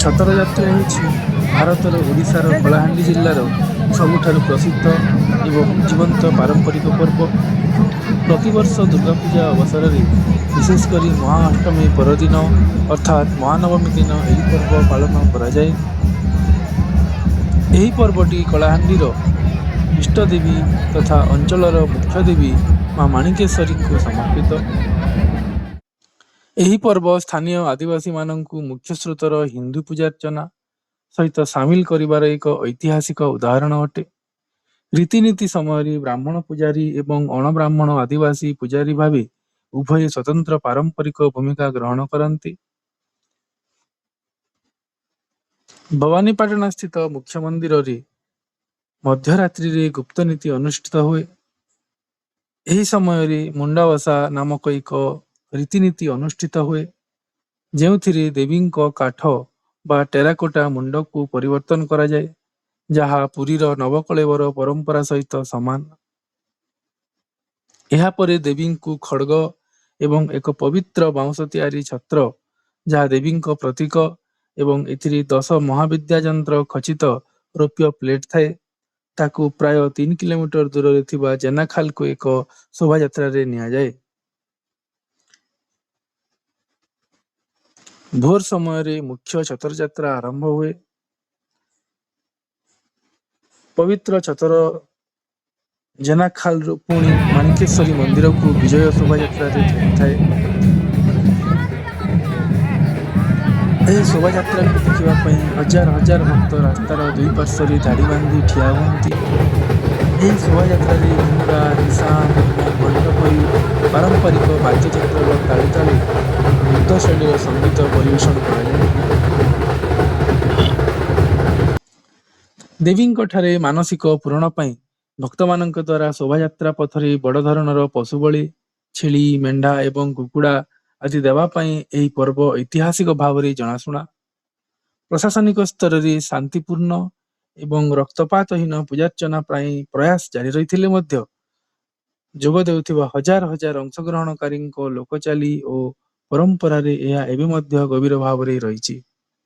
ଛତର ଯାତ୍ରା ହେଉଛି ଭାରତର ଓଡ଼ିଶାର କଳାହାଣ୍ଡି ଜିଲ୍ଲାର ସବୁଠାରୁ ପ୍ରସିଦ୍ଧ ଏବଂ ଜୀବନ୍ତ ପାରମ୍ପରିକ ପର୍ବ। ପ୍ରତିବର୍ଷ ଦୁର୍ଗାପୂଜା ଅବସରରେ ବିଶେଷ କରି ମହାଅଷ୍ଟମୀ ପରଦିନ ଅର୍ଥାତ୍ ମହାନବମୀ ଦିନ ଏହି ପର୍ବ ପାଳନ କରାଯାଏ। ଏହି ପର୍ବଟି କଳାହାଣ୍ଡିର ଇଷ୍ଟଦେବୀ ତଥା ଅଞ୍ଚଳର ମୁଖ୍ୟ ଦେବୀ ମା ମାଣିକେଶ୍ୱରୀଙ୍କୁ ସମର୍ପିତ। ଏହି ପର୍ବ ସ୍ଥାନୀୟ ଆଦିବାସୀମାନଙ୍କୁ ମୁଖ୍ୟ ସ୍ରୋତର ହିନ୍ଦୁ ପୂଜାର୍ଚ୍ଚନା ସହିତ ସାମିଲ କରିବାର ଏକ ଐତିହାସିକ ଉଦାହରଣ ଅଟେ। ରୀତିନୀତି ସମୟରେ ବ୍ରାହ୍ମଣ ପୂଜାରୀ ଏବଂ ଅଣବ୍ରାହ୍ମଣ ଆଦିବାସୀ ପୂଜାରୀ ଭାବେ ଉଭୟ ସ୍ୱତନ୍ତ୍ର ପାରମ୍ପରିକ ଭୂମିକା ଗ୍ରହଣ କରନ୍ତି। ଭବାନୀପାଟଣା ସ୍ଥିତ ମୁଖ୍ୟ ମନ୍ଦିରରେ ମଧ୍ୟରାତ୍ରିରେ ଗୁପ୍ତ ନୀତି ଅନୁଷ୍ଠିତ ହୁଏ। ଏହି ସମୟରେ ମୁଣ୍ଡାବସା ନାମକ ଏକ ରୀତିନୀତି ଅନୁଷ୍ଠିତ ହୁଏ, ଯେଉଁଥିରେ ଦେବୀଙ୍କ କାଠ ବା ଟେରାକୋଟା ମୁଣ୍ଡକୁ ପରିବର୍ତ୍ତନ କରାଯାଏ, ଯାହା ପୁରୀର ନବକଳେବର ପରମ୍ପରା ସହିତ ସମାନ। ଏହାପରେ ଦେବୀଙ୍କୁ ଖଡ୍ଗ ଏବଂ ଏକ ପବିତ୍ର ବାଉଁଶ ତିଆରି ଛତ୍ର, ଯାହା ଦେବୀଙ୍କ ପ୍ରତୀକ ଏବଂ ଏଥିରେ 10 ମହାବିଦ୍ୟା ଯନ୍ତ୍ର ଖଚିତ ରୌପ୍ୟ ପ୍ଲେଟ୍ ଥାଏ, ତାକୁ ପ୍ରାୟ 3 କିଲୋମିଟର ଦୂରରେ ଥିବା ଜେନାଖାଲକୁ ଏକ ଶୋଭାଯାତ୍ରାରେ ନିଆଯାଏ। ଭୋର ସମୟରେ ମୁଖ୍ୟ ଛତର ଯାତ୍ରା ଆରମ୍ଭ ହୁଏ। ପବିତ୍ର ଛତର ଜେନାଖାଲରୁ ପୁଣି ମାଣିକେଶ୍ୱରୀ ମନ୍ଦିରକୁ ବିଜୟ ଶୋଭାଯାତ୍ରାରେ ଫେରିଥାଏ। ଏହି ଶୋଭାଯାତ୍ରାକୁ ଦେଖିବା ପାଇଁ ହଜାର ହଜାର ଭକ୍ତ ରାସ୍ତାର ଦୁଇ ପାର୍ଶ୍ୱରେ ଧାଡ଼ି ବାନ୍ଧି ଠିଆ ହୁଅନ୍ତି। ଏହି ଶୋଭାଯାତ୍ରାରେ ଘୁମୁରା, ନିଶାନ ଏବଂ ଘଣ୍ଟ ପରି ପାରମ୍ପରିକ ବାଦ୍ୟଯନ୍ତ୍ରର ତାଳେ ତାଳେ ବୃଦ୍ଧ ଶୈଳୀର ସଙ୍ଗୀତ ପରିବେଷଣ କରାଯାଏ। ଦେବୀଙ୍କଠାରେ ମାନସିକ ପୂରଣ ପାଇଁ ଭକ୍ତମାନଙ୍କ ଦ୍ୱାରା ଶୋଭାଯାତ୍ରା ପଥରେ ବଡ଼ ଧରଣର ପଶୁ ବଳି, ଛେଳି, ମେଣ୍ଢା ଏବଂ କୁକୁଡ଼ା ଆଦି ଦେବା ପାଇଁ ଏହି ପର୍ବ ଐତିହାସିକ ଭାବରେ ଜଣାଶୁଣା। ପ୍ରଶାସନିକ ସ୍ତରରେ ଶାନ୍ତିପୂର୍ଣ୍ଣ ଏବଂ ରକ୍ତପାତହୀନ ପୂଜାର୍ଚ୍ଚନା ପାଇଁ ପ୍ରୟାସ ଜାରି ରହିଥିଲେ ମଧ୍ୟ ଯୋଗ ଦେଉଥିବା ହଜାର ହଜାର ଅଂଶଗ୍ରହଣକାରୀଙ୍କ ଲୋକଚାଲି ଓ ପରମ୍ପରାରେ ଏହା ଏବେ ମଧ୍ୟ ଗଭୀର ଭାବରେ ରହିଛି।